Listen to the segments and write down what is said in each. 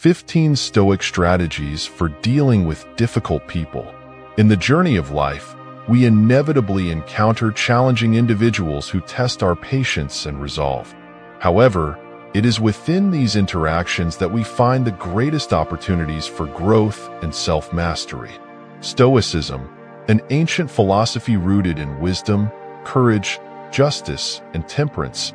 15 Stoic Strategies for Dealing with Difficult People. In the journey of life, we inevitably encounter challenging individuals who test our patience and resolve. However, it is within these interactions that we find the greatest opportunities for growth and self-mastery. Stoicism, an ancient philosophy rooted in wisdom, courage, justice, and temperance,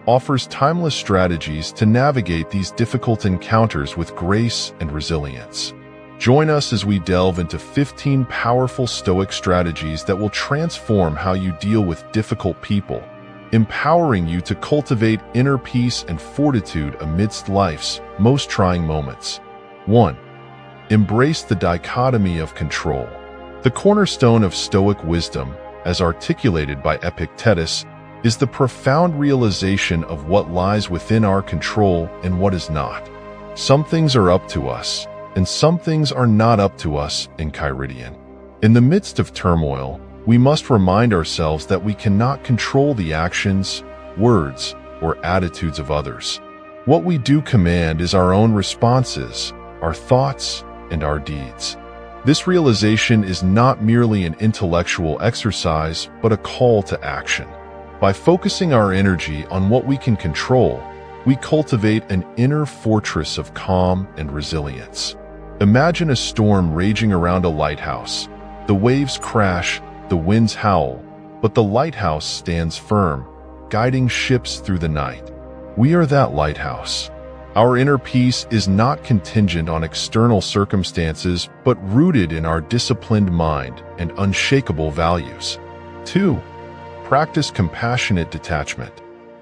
offers timeless strategies to navigate these difficult encounters with grace and resilience. Join us as we delve into 15 powerful Stoic strategies that will transform how you deal with difficult people, empowering you to cultivate inner peace and fortitude amidst life's most trying moments. 1. Embrace the dichotomy of control. The cornerstone of Stoic wisdom, as articulated by Epictetus, is the profound realization of what lies within our control and what is not. Some things are up to us, and some things are not up to us in Kyridian. In the midst of turmoil, we must remind ourselves that we cannot control the actions, words, or attitudes of others. What we do command is our own responses, our thoughts, and our deeds. This realization is not merely an intellectual exercise, but a call to action. By focusing our energy on what we can control, we cultivate an inner fortress of calm and resilience. Imagine a storm raging around a lighthouse. The waves crash, the winds howl, but the lighthouse stands firm, guiding ships through the night. We are that lighthouse. Our inner peace is not contingent on external circumstances, but rooted in our disciplined mind and unshakable values. 2. Practice compassionate detachment.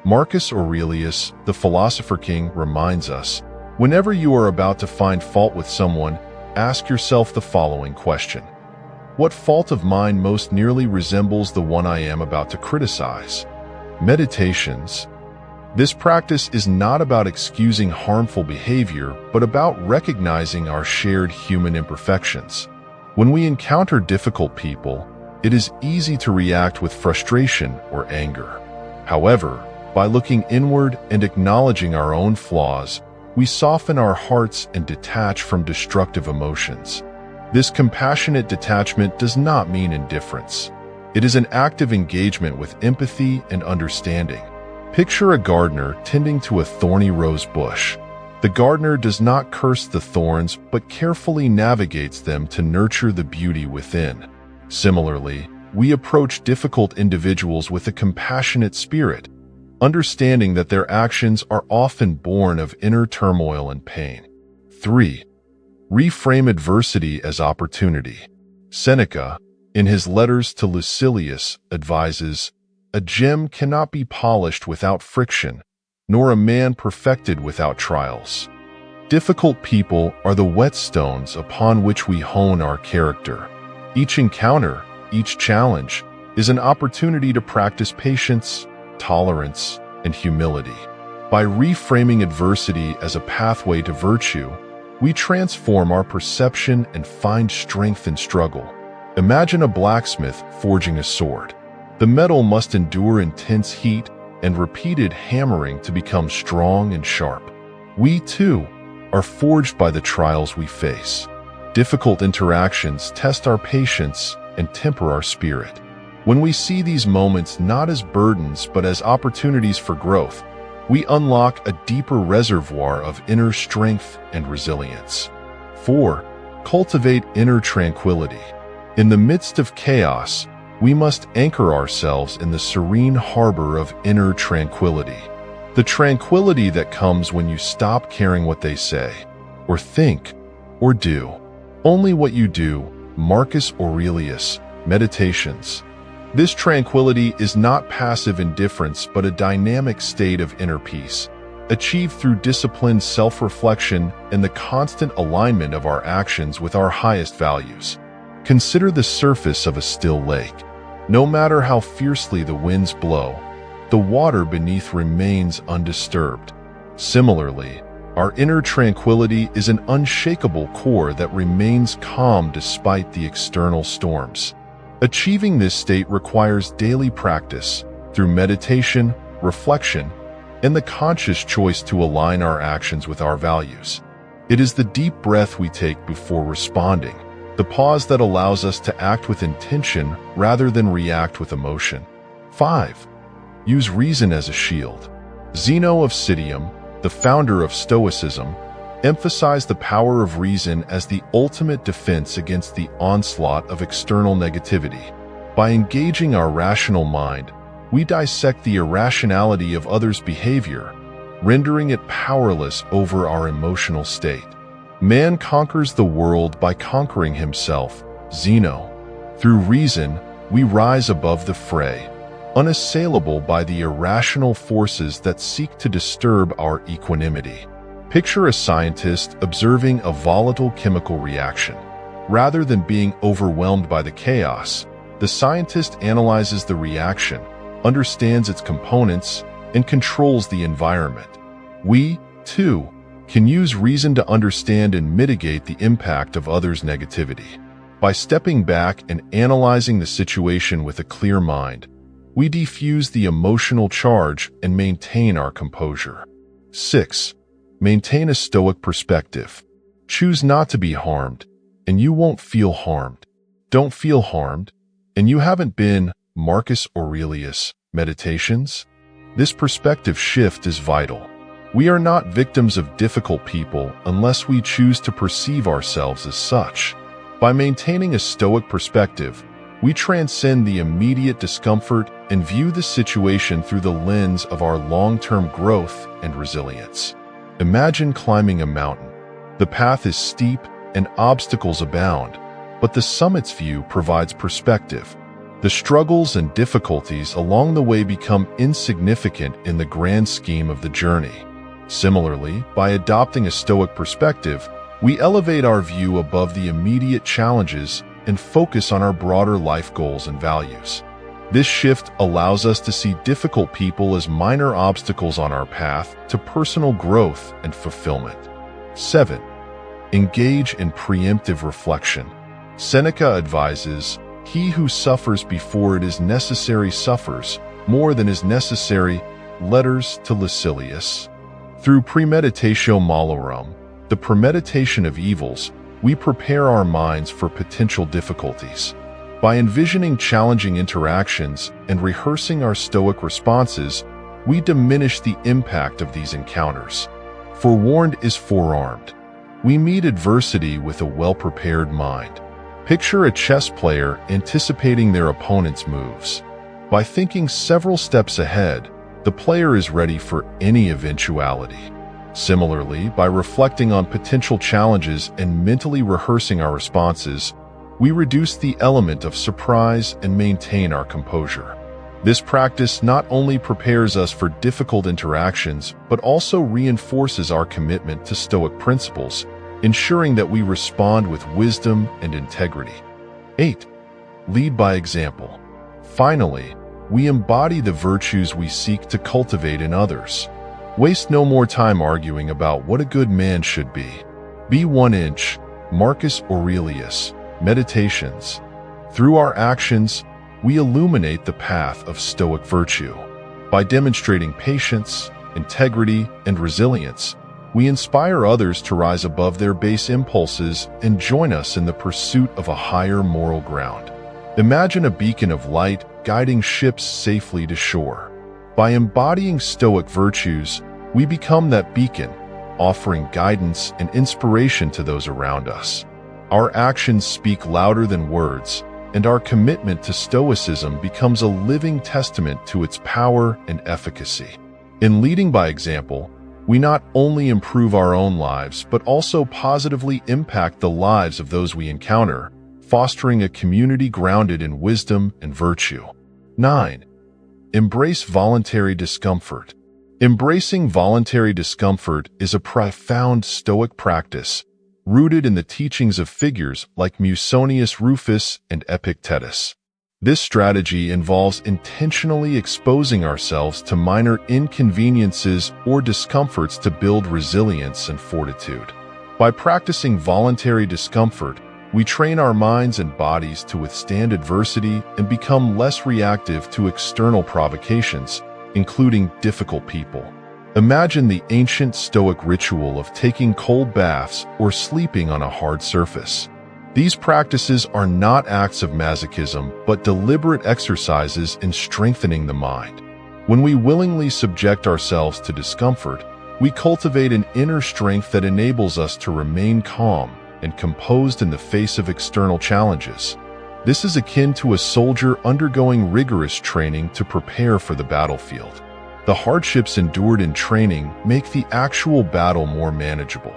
Marcus Aurelius, the philosopher king, reminds us, whenever you are about to find fault with someone, ask yourself the following question. What fault of mine most nearly resembles the one I am about to criticize? Meditations. This practice is not about excusing harmful behavior, but about recognizing our shared human imperfections. When we encounter difficult people, it is easy to react with frustration or anger. However, by looking inward and acknowledging our own flaws, we soften our hearts and detach from destructive emotions. This compassionate detachment does not mean indifference. It is an active engagement with empathy and understanding. Picture a gardener tending to a thorny rose bush. The gardener does not curse the thorns, but carefully navigates them to nurture the beauty within. Similarly, we approach difficult individuals with a compassionate spirit, understanding that their actions are often born of inner turmoil and pain. 3. Reframe adversity as opportunity. Seneca, in his letters to Lucilius, advises, "A gem cannot be polished without friction, nor a man perfected without trials." Difficult people are the whetstones upon which we hone our character. Each encounter, each challenge, is an opportunity to practice patience, tolerance, and humility. By reframing adversity as a pathway to virtue, we transform our perception and find strength in struggle. Imagine a blacksmith forging a sword. The metal must endure intense heat and repeated hammering to become strong and sharp. We, too, are forged by the trials we face. Difficult interactions test our patience and temper our spirit. When we see these moments not as burdens but as opportunities for growth, we unlock a deeper reservoir of inner strength and resilience. 4. Cultivate inner tranquility. In the midst of chaos, we must anchor ourselves in the serene harbor of inner tranquility. The tranquility that comes when you stop caring what they say, or think, or do. Only what you do. Marcus Aurelius, Meditations. This tranquility is not passive indifference but a dynamic state of inner peace, achieved through disciplined self-reflection and the constant alignment of our actions with our highest values. Consider the surface of a still lake. No matter how fiercely the winds blow, the water beneath remains undisturbed. Similarly, our inner tranquility is an unshakable core that remains calm despite the external storms. Achieving this state requires daily practice through meditation, reflection, and the conscious choice to align our actions with our values. It is the deep breath we take before responding, the pause that allows us to act with intention rather than react with emotion. 5. Use reason as a shield. Zeno of Citium, the founder of Stoicism, emphasized the power of reason as the ultimate defense against the onslaught of external negativity. By engaging our rational mind, we dissect the irrationality of others' behavior, rendering it powerless over our emotional state. Man conquers the world by conquering himself, Zeno. Through reason, we rise above the fray, unassailable by the irrational forces that seek to disturb our equanimity. Picture a scientist observing a volatile chemical reaction. Rather than being overwhelmed by the chaos, the scientist analyzes the reaction, understands its components, and controls the environment. We, too, can use reason to understand and mitigate the impact of others' negativity. By stepping back and analyzing the situation with a clear mind, we defuse the emotional charge and maintain our composure. 6. Maintain a stoic perspective. Choose not to be harmed, and you won't feel harmed. Don't feel harmed, and you haven't been. Marcus Aurelius, Meditations. This perspective shift is vital. We are not victims of difficult people unless we choose to perceive ourselves as such. By maintaining a stoic perspective, we transcend the immediate discomfort and view the situation through the lens of our long-term growth and resilience. Imagine climbing a mountain. The path is steep and obstacles abound, but the summit's view provides perspective. The struggles and difficulties along the way become insignificant in the grand scheme of the journey. Similarly, by adopting a stoic perspective, we elevate our view above the immediate challenges and focus on our broader life goals and values. This shift allows us to see difficult people as minor obstacles on our path to personal growth and fulfillment. 7. Engage in preemptive reflection. Seneca advises, "He who suffers before it is necessary suffers more than is necessary." Letters to Lucilius. Through premeditatio malorum, the premeditation of evils, we prepare our minds for potential difficulties. By envisioning challenging interactions and rehearsing our stoic responses, we diminish the impact of these encounters. Forewarned is forearmed. We meet adversity with a well-prepared mind. Picture a chess player anticipating their opponent's moves. By thinking several steps ahead, the player is ready for any eventuality. Similarly, by reflecting on potential challenges and mentally rehearsing our responses, we reduce the element of surprise and maintain our composure. This practice not only prepares us for difficult interactions, but also reinforces our commitment to Stoic principles, ensuring that we respond with wisdom and integrity. 8. Lead by example. Finally, we embody the virtues we seek to cultivate in others. Waste no more time arguing about what a good man should be. Be 1 inch. Marcus Aurelius, Meditations. Through our actions, we illuminate the path of Stoic virtue. By demonstrating patience, integrity, and resilience, we inspire others to rise above their base impulses and join us in the pursuit of a higher moral ground. Imagine a beacon of light guiding ships safely to shore. By embodying Stoic virtues, we become that beacon, offering guidance and inspiration to those around us. Our actions speak louder than words, and our commitment to Stoicism becomes a living testament to its power and efficacy. In leading by example, we not only improve our own lives, but also positively impact the lives of those we encounter, fostering a community grounded in wisdom and virtue. 9. Embrace voluntary discomfort. Embracing voluntary discomfort is a profound Stoic practice, rooted in the teachings of figures like Musonius Rufus and Epictetus. This strategy involves intentionally exposing ourselves to minor inconveniences or discomforts to build resilience and fortitude. By practicing voluntary discomfort, we train our minds and bodies to withstand adversity and become less reactive to external provocations, including difficult people. Imagine the ancient Stoic ritual of taking cold baths or sleeping on a hard surface. These practices are not acts of masochism, but deliberate exercises in strengthening the mind. When we willingly subject ourselves to discomfort, we cultivate an inner strength that enables us to remain calm and composed in the face of external challenges. This is akin to a soldier undergoing rigorous training to prepare for the battlefield. The hardships endured in training make the actual battle more manageable.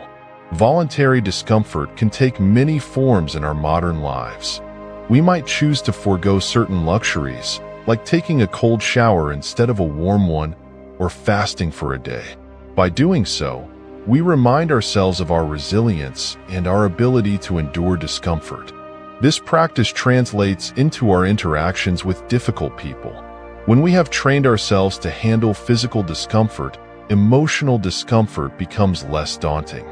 Voluntary discomfort can take many forms in our modern lives. We might choose to forego certain luxuries, like taking a cold shower instead of a warm one, or fasting for a day. By doing so, we remind ourselves of our resilience and our ability to endure discomfort. This practice translates into our interactions with difficult people. When we have trained ourselves to handle physical discomfort, emotional discomfort becomes less daunting.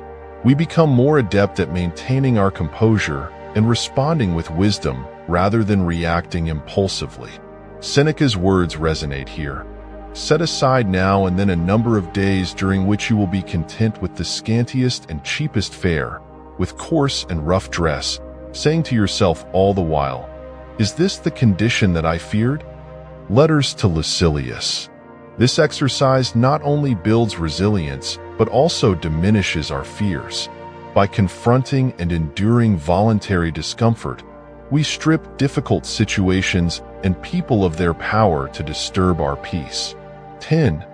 We become more adept at maintaining our composure and responding with wisdom rather than reacting impulsively. Seneca's words resonate here. Set aside now and then a number of days during which you will be content with the scantiest and cheapest fare, with coarse and rough dress, saying to yourself all the while, "Is this the condition that I feared?" Letters to Lucilius. This exercise not only builds resilience, but also diminishes our fears. By confronting and enduring voluntary discomfort, we strip difficult situations and people of their power to disturb our peace. 10.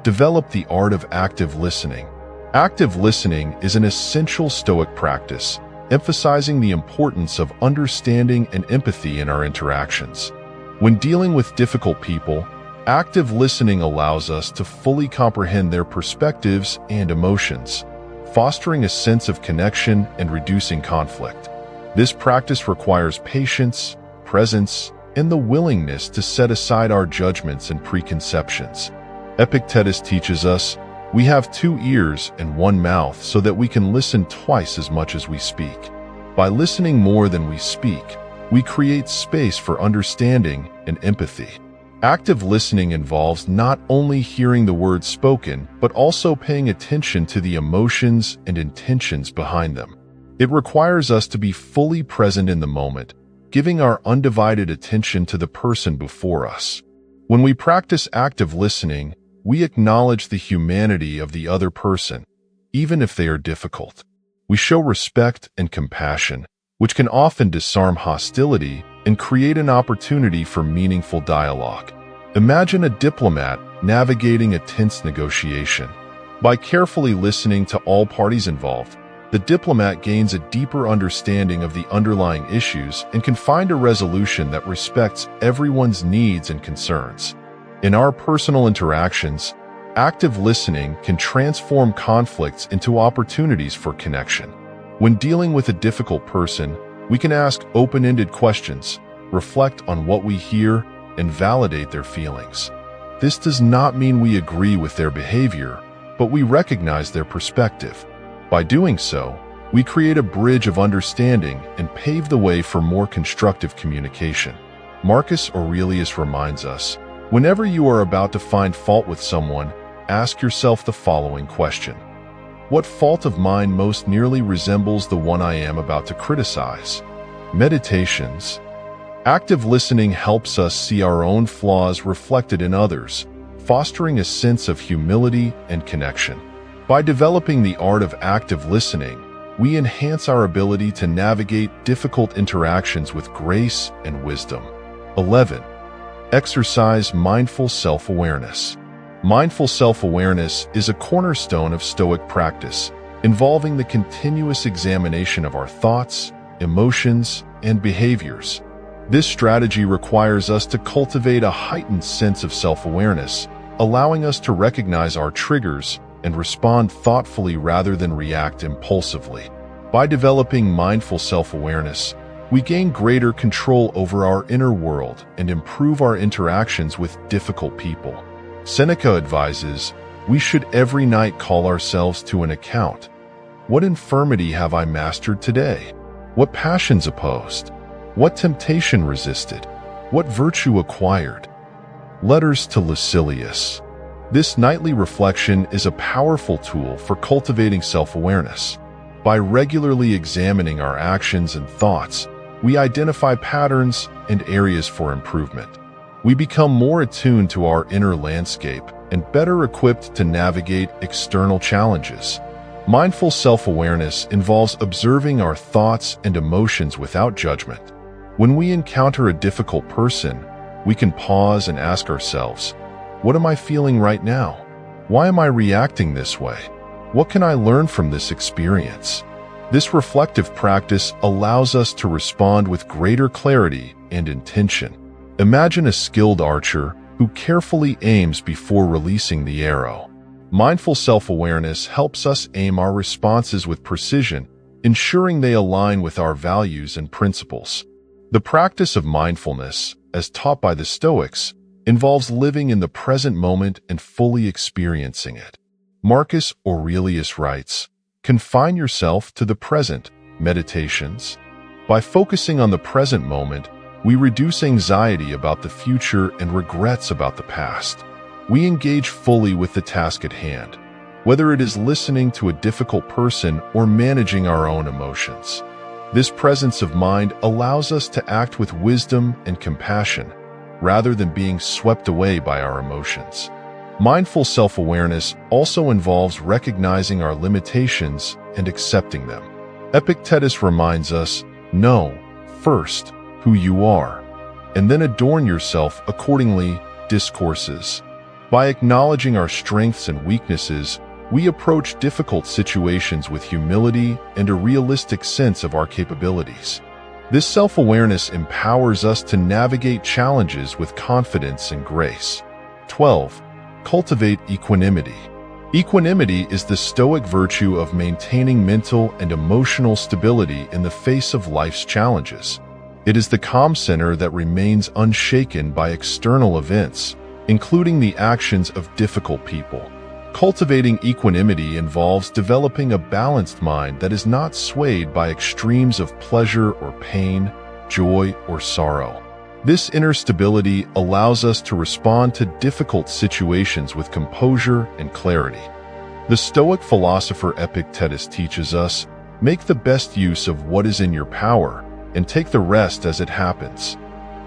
Develop the art of active listening. Active listening is an essential Stoic practice, emphasizing the importance of understanding and empathy in our interactions. When dealing with difficult people, active listening allows us to fully comprehend their perspectives and emotions, fostering a sense of connection and reducing conflict. This practice requires patience, presence, and the willingness to set aside our judgments and preconceptions. Epictetus teaches us, "We have 2 ears and 1 mouth so that we can listen twice as much as we speak." By listening more than we speak, we create space for understanding and empathy. Active listening involves not only hearing the words spoken, but also paying attention to the emotions and intentions behind them. It requires us to be fully present in the moment, giving our undivided attention to the person before us. When we practice active listening, we acknowledge the humanity of the other person, even if they are difficult. We show respect and compassion, which can often disarm hostility and create an opportunity for meaningful dialogue. Imagine a diplomat navigating a tense negotiation. By carefully listening to all parties involved, the diplomat gains a deeper understanding of the underlying issues and can find a resolution that respects everyone's needs and concerns. In our personal interactions, active listening can transform conflicts into opportunities for connection. When dealing with a difficult person, we can ask open-ended questions, reflect on what we hear, and validate their feelings. This does not mean we agree with their behavior, but we recognize their perspective. By doing so, we create a bridge of understanding and pave the way for more constructive communication. Marcus Aurelius reminds us, whenever you are about to find fault with someone, ask yourself the following question: what fault of mine most nearly resembles the one I am about to criticize? Meditations. Active listening helps us see our own flaws reflected in others, fostering a sense of humility and connection. By developing the art of active listening, we enhance our ability to navigate difficult interactions with grace and wisdom. 11. Exercise mindful self-awareness. Mindful self-awareness is a cornerstone of Stoic practice, involving the continuous examination of our thoughts, emotions, and behaviors. This strategy requires us to cultivate a heightened sense of self-awareness, allowing us to recognize our triggers and respond thoughtfully rather than react impulsively. By developing mindful self-awareness, we gain greater control over our inner world and improve our interactions with difficult people. Seneca advises, we should every night call ourselves to an account. What infirmity have I mastered today? What passions opposed? What temptation resisted? What virtue acquired? Letters to Lucilius. This nightly reflection is a powerful tool for cultivating self-awareness. By regularly examining our actions and thoughts, we identify patterns and areas for improvement. We become more attuned to our inner landscape and better equipped to navigate external challenges. Mindful self-awareness involves observing our thoughts and emotions without judgment. When we encounter a difficult person, we can pause and ask ourselves, what am I feeling right now? Why am I reacting this way? What can I learn from this experience? This reflective practice allows us to respond with greater clarity and intention. Imagine a skilled archer who carefully aims before releasing the arrow. Mindful self-awareness helps us aim our responses with precision, ensuring they align with our values and principles. The practice of mindfulness, as taught by the Stoics, involves living in the present moment and fully experiencing it. Marcus Aurelius writes, "Confine yourself to the present, meditations." By focusing on the present moment, we reduce anxiety about the future and regrets about the past. We engage fully with the task at hand, whether it is listening to a difficult person or managing our own emotions. This presence of mind allows us to act with wisdom and compassion, rather than being swept away by our emotions. Mindful self-awareness also involves recognizing our limitations and accepting them. Epictetus reminds us, know, first, who you are, and then adorn yourself accordingly. Discourses. By acknowledging our strengths and weaknesses, we approach difficult situations with humility and a realistic sense of our capabilities. This self-awareness empowers us to navigate challenges with confidence and grace. 12. Cultivate equanimity. Equanimity is the Stoic virtue of maintaining mental and emotional stability in the face of life's challenges. It is the calm center that remains unshaken by external events, including the actions of difficult people. Cultivating equanimity involves developing a balanced mind that is not swayed by extremes of pleasure or pain, joy or sorrow. This inner stability allows us to respond to difficult situations with composure and clarity. The Stoic philosopher Epictetus teaches us, make the best use of what is in your power and take the rest as it happens.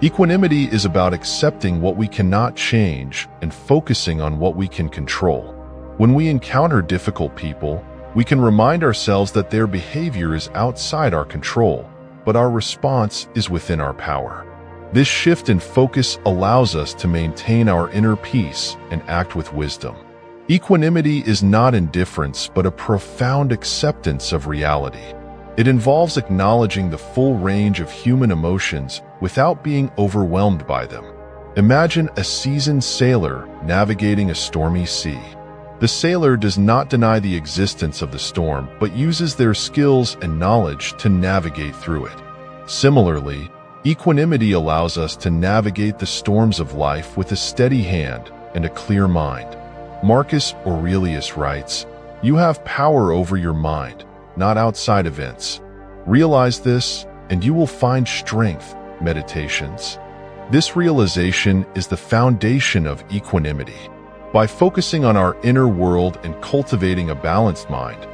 Equanimity is about accepting what we cannot change and focusing on what we can control. When we encounter difficult people, we can remind ourselves that their behavior is outside our control, but our response is within our power. This shift in focus allows us to maintain our inner peace and act with wisdom. Equanimity is not indifference, but a profound acceptance of reality. It involves acknowledging the full range of human emotions without being overwhelmed by them. Imagine a seasoned sailor navigating a stormy sea. The sailor does not deny the existence of the storm, but uses their skills and knowledge to navigate through it. Similarly, equanimity allows us to navigate the storms of life with a steady hand and a clear mind. Marcus Aurelius writes, "You have power over your mind, not outside events. Realize this, and you will find strength." Meditations. This realization is the foundation of equanimity. By focusing on our inner world and cultivating a balanced mind,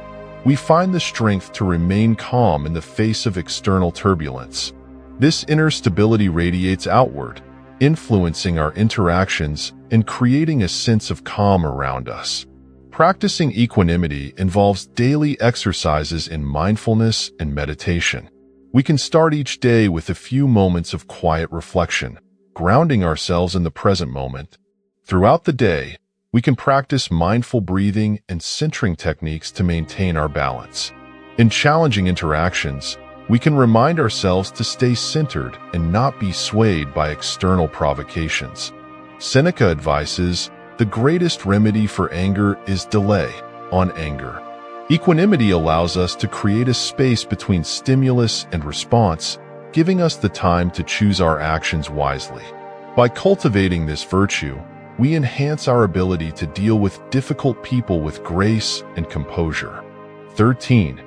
we find the strength to remain calm in the face of external turbulence. This inner stability radiates outward, influencing our interactions and creating a sense of calm around us. Practicing equanimity involves daily exercises in mindfulness and meditation. We can start each day with a few moments of quiet reflection, grounding ourselves in the present moment. Throughout the day, we can practice mindful breathing and centering techniques to maintain our balance. In challenging interactions, we can remind ourselves to stay centered and not be swayed by external provocations. Seneca advises, "The greatest remedy for anger is delay on anger." Equanimity allows us to create a space between stimulus and response, giving us the time to choose our actions wisely. By cultivating this virtue, we enhance our ability to deal with difficult people with grace and composure. 13.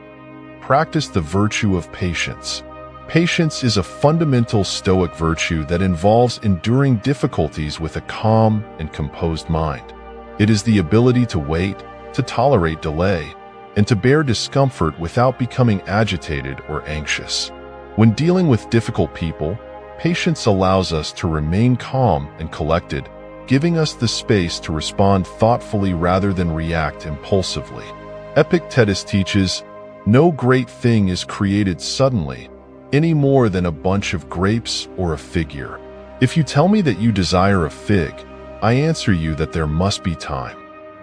Practice the virtue of patience. Patience is a fundamental Stoic virtue that involves enduring difficulties with a calm and composed mind. It is the ability to wait, to tolerate delay, and to bear discomfort without becoming agitated or anxious. When dealing with difficult people, patience allows us to remain calm and collected, giving us the space to respond thoughtfully rather than react impulsively. Epictetus teaches, "No great thing is created suddenly, any more than a bunch of grapes or a figure. If you tell me that you desire a fig, I answer you that there must be time.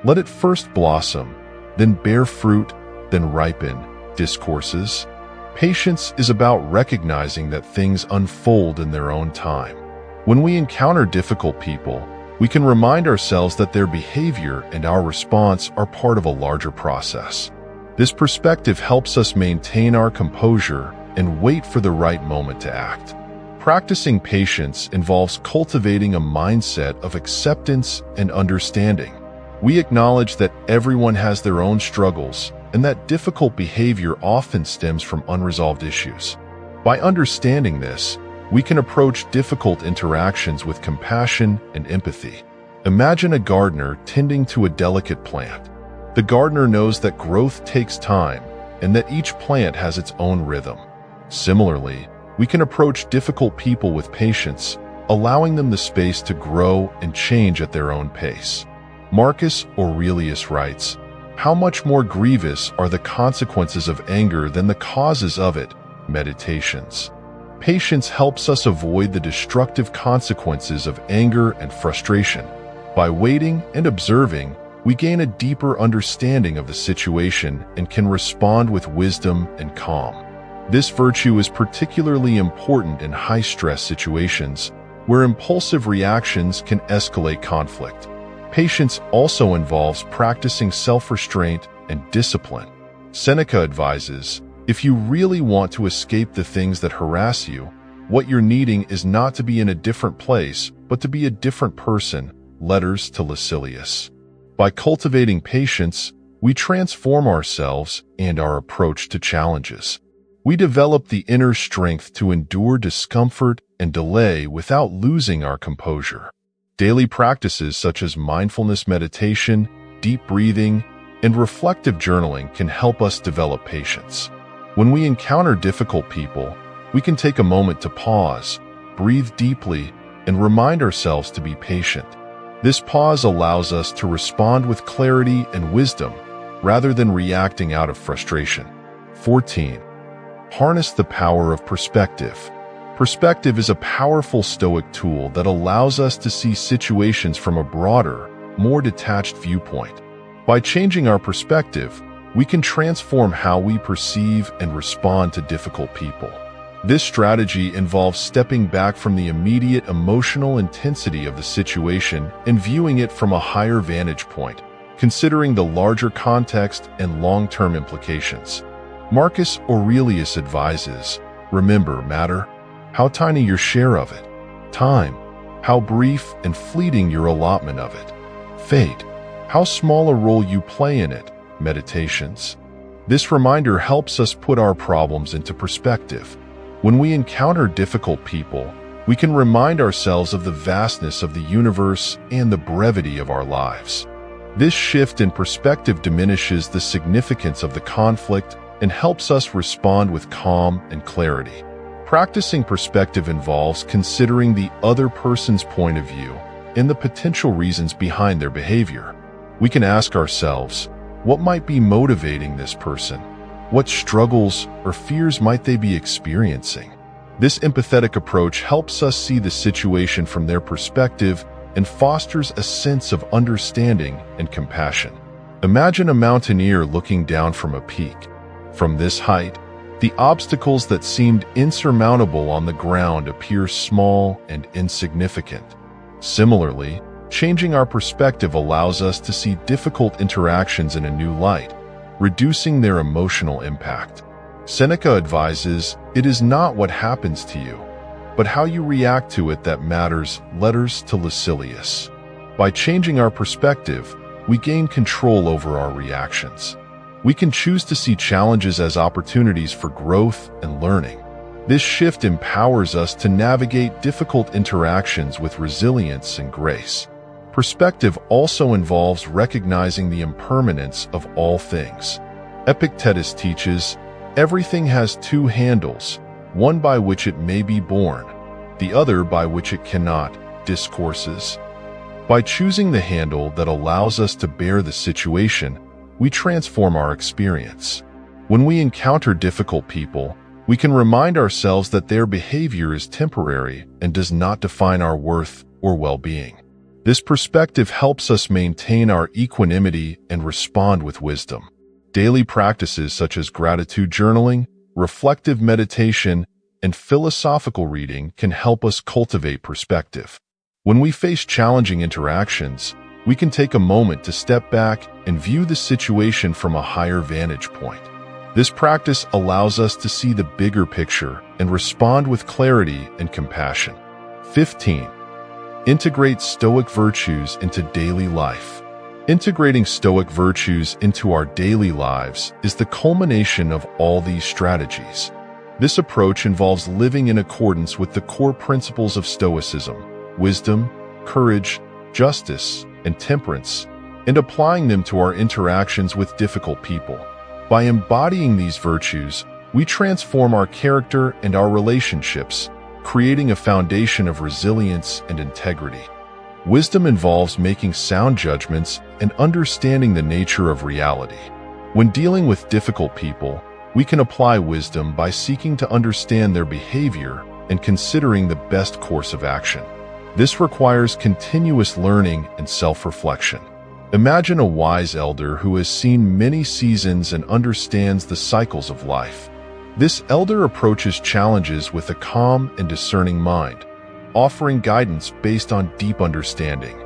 Let it first blossom, then bear fruit, then ripen." Discourses. Patience is about recognizing that things unfold in their own time. When we encounter difficult people, we can remind ourselves that their behavior and our response are part of a larger process. This perspective helps us maintain our composure and wait for the right moment to act. Practicing patience involves cultivating a mindset of acceptance and understanding. We acknowledge that everyone has their own struggles and that difficult behavior often stems from unresolved issues. By understanding this, we can approach difficult interactions with compassion and empathy. Imagine a gardener tending to a delicate plant. The gardener knows that growth takes time and that each plant has its own rhythm. Similarly, we can approach difficult people with patience, allowing them the space to grow and change at their own pace. Marcus Aurelius writes, "How much more grievous are the consequences of anger than the causes of it?" Meditations. Patience helps us avoid the destructive consequences of anger and frustration. By waiting and observing, we gain a deeper understanding of the situation and can respond with wisdom and calm. This virtue is particularly important in high-stress situations, where impulsive reactions can escalate conflict. Patience also involves practicing self-restraint and discipline. Seneca advises, "If you really want to escape the things that harass you, what you're needing is not to be in a different place, but to be a different person." Letters to Lucilius. By cultivating patience, we transform ourselves and our approach to challenges. We develop the inner strength to endure discomfort and delay without losing our composure. Daily practices such as mindfulness meditation, deep breathing, and reflective journaling can help us develop patience. When we encounter difficult people, we can take a moment to pause, breathe deeply, and remind ourselves to be patient. This pause allows us to respond with clarity and wisdom, rather than reacting out of frustration. 14. Harness the power of perspective. Perspective is a powerful Stoic tool that allows us to see situations from a broader, more detached viewpoint. By changing our perspective, we can transform how we perceive and respond to difficult people. This strategy involves stepping back from the immediate emotional intensity of the situation and viewing it from a higher vantage point, considering the larger context and long-term implications. Marcus Aurelius advises, "Remember matter, how tiny your share of it. Time, how brief and fleeting your allotment of it. Fate, how small a role you play in it." Meditations. This reminder helps us put our problems into perspective. When we encounter difficult people, we can remind ourselves of the vastness of the universe and the brevity of our lives. This shift in perspective diminishes the significance of the conflict and helps us respond with calm and clarity. Practicing perspective involves considering the other person's point of view and the potential reasons behind their behavior. We can ask ourselves, what might be motivating this person? What struggles or fears might they be experiencing? This empathetic approach helps us see the situation from their perspective and fosters a sense of understanding and compassion. Imagine a mountaineer looking down from a peak. From this height, the obstacles that seemed insurmountable on the ground appear small and insignificant. Similarly, changing our perspective allows us to see difficult interactions in a new light, reducing their emotional impact. Seneca advises, "It is not what happens to you, but how you react to it that matters." Letters to Lucilius. By changing our perspective, we gain control over our reactions. We can choose to see challenges as opportunities for growth and learning. This shift empowers us to navigate difficult interactions with resilience and grace. Perspective also involves recognizing the impermanence of all things. Epictetus teaches, "Everything has two handles, one by which it may be borne, the other by which it cannot." Discourses. By choosing the handle that allows us to bear the situation, we transform our experience. When we encounter difficult people, we can remind ourselves that their behavior is temporary and does not define our worth or well-being. This perspective helps us maintain our equanimity and respond with wisdom. Daily practices such as gratitude journaling, reflective meditation, and philosophical reading can help us cultivate perspective. When we face challenging interactions, we can take a moment to step back and view the situation from a higher vantage point. This practice allows us to see the bigger picture and respond with clarity and compassion. 15. Integrate Stoic virtues into daily life. Integrating Stoic virtues into our daily lives is the culmination of all these strategies. This approach involves living in accordance with the core principles of Stoicism: wisdom, courage, justice, and temperance, and applying them to our interactions with difficult people. By embodying these virtues, we transform our character and our relationships, creating a foundation of resilience and integrity. Wisdom involves making sound judgments and understanding the nature of reality. When dealing with difficult people, we can apply wisdom by seeking to understand their behavior and considering the best course of action. This requires continuous learning and self-reflection. Imagine a wise elder who has seen many seasons and understands the cycles of life. This elder approaches challenges with a calm and discerning mind, offering guidance based on deep understanding.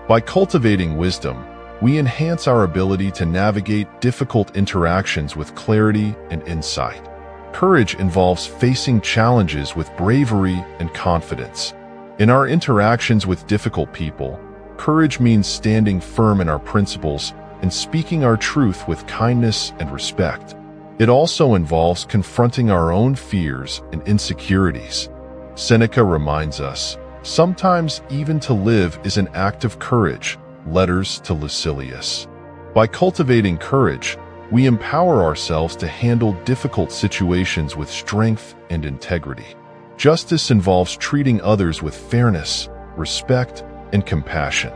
By cultivating wisdom, we enhance our ability to navigate difficult interactions with clarity and insight. Courage involves facing challenges with bravery and confidence. In our interactions with difficult people, courage means standing firm in our principles and speaking our truth with kindness and respect. It also involves confronting our own fears and insecurities. Seneca reminds us, "Sometimes even to live is an act of courage." Letters to Lucilius. By cultivating courage, we empower ourselves to handle difficult situations with strength and integrity. Justice involves treating others with fairness, respect, and compassion.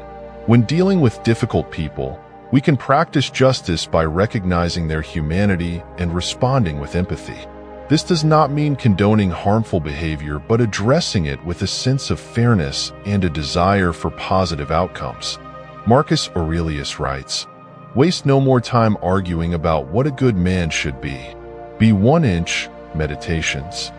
When dealing with difficult people, we can practice justice by recognizing their humanity and responding with empathy. This does not mean condoning harmful behavior, but addressing it with a sense of fairness and a desire for positive outcomes. Marcus Aurelius writes, "Waste no more time arguing about what a good man should be. Be 1 inch." Meditations.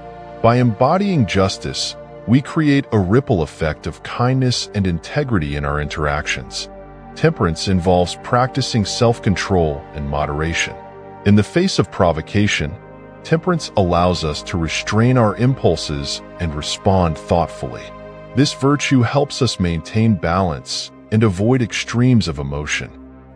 By embodying justice, we create a ripple effect of kindness and integrity in our interactions. Temperance involves practicing self-control and moderation. In the face of provocation, temperance allows us to restrain our impulses and respond thoughtfully. This virtue helps us maintain balance and avoid extremes of emotion.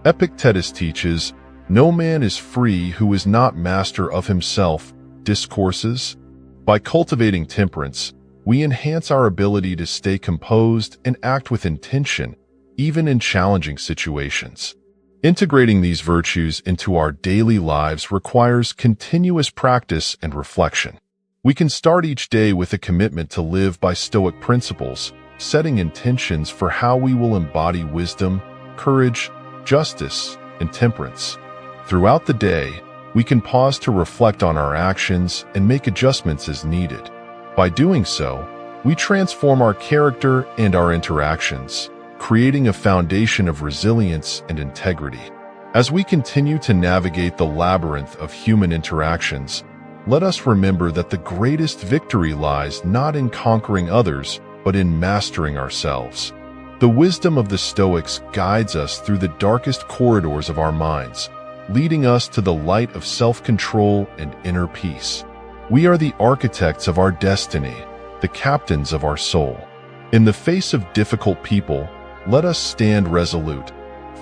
Epictetus teaches, "No man is free who is not master of himself." Discourses. By cultivating temperance, we enhance our ability to stay composed and act with intention, even in challenging situations. Integrating these virtues into our daily lives requires continuous practice and reflection. We can start each day with a commitment to live by Stoic principles, setting intentions for how we will embody wisdom, courage, justice, and temperance. Throughout the day, we can pause to reflect on our actions and make adjustments as needed. By doing so, we transform our character and our interactions, creating a foundation of resilience and integrity. As we continue to navigate the labyrinth of human interactions, let us remember that the greatest victory lies not in conquering others, but in mastering ourselves. The wisdom of the Stoics guides us through the darkest corridors of our minds, leading us to the light of self-control and inner peace. We are the architects of our destiny, the captains of our soul. In the face of difficult people, let us stand resolute,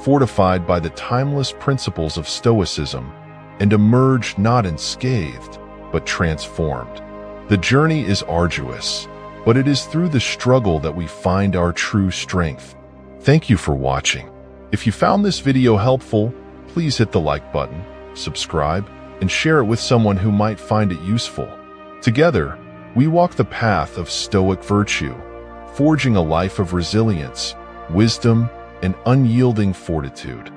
fortified by the timeless principles of Stoicism, and emerge not unscathed, but transformed. The journey is arduous, but it is through the struggle that we find our true strength. Thank you for watching. If you found this video helpful, please hit the like button, subscribe, and share it with someone who might find it useful. Together, we walk the path of Stoic virtue, forging a life of resilience, wisdom, and unyielding fortitude.